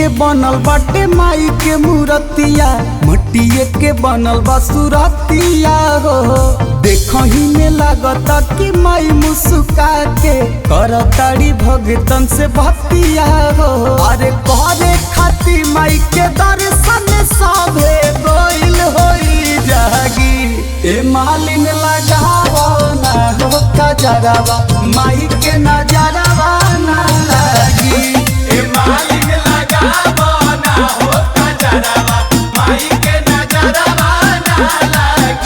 के बनल बाटे माई के मूर्तिया, मटिए के बनल बा सुरतिया हो। देखही में लागता कि माई मुस्का के करताड़ी भगतन से भक्तिया हो। अरे करे खाती माई के दर्शन सभे गोइल होई जागी। ए मालिन लगावो ना हो कजरवा, माई के नजरवा ना लागी। ए मालिन लगावो ना हो कजरवा, माई के नजरवा ना लागी।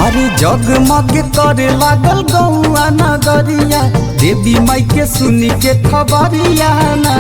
अरे जगमग करे लागल गौआ नगरिया, देवी माई के सुनी के खबरिया ना।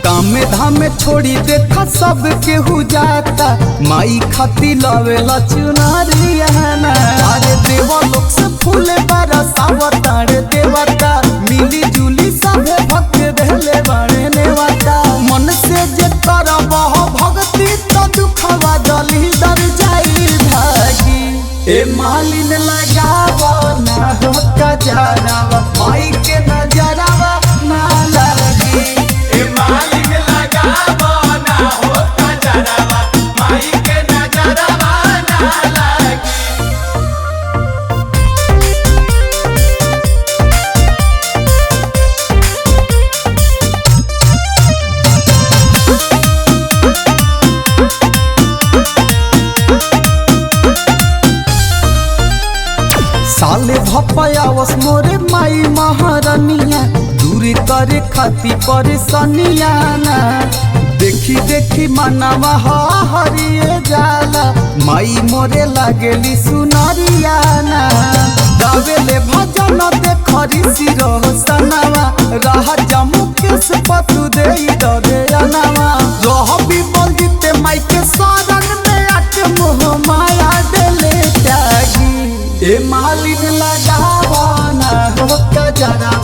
कामे धामे छोड़ी देखा सब केहू जाता, माई खाती लवेला चुनरिया ना। अरे देवा लोग से फूले बरसावता रे देवता, मिली जुली सभे भक्त देले बड़े नेवता। मन से जे करब भक्ति तो दुखवा जली दर जाई भागी। ए मालिन लगावो ना हो कजरवा, माई के नजरवा ना लागी। ए मालिन लगावो ना हो कजरवा, माई के नजरवा ना लागी। साले भपयावस मोरे माई महारानिया, दूर करे खाती परेशानिया ना। देखी देखी मनवा हरिए जाला, माई मोरे लागेली सुनरिया ना। गावेले भजन देखरी सिरो सनवा, रह जमु केस पतु देई दरे अनवा। रहबी बलजिते माई के शरण में आके मोह माया देले त्यागी। ए मालिन लगावो ना हो कजरवा,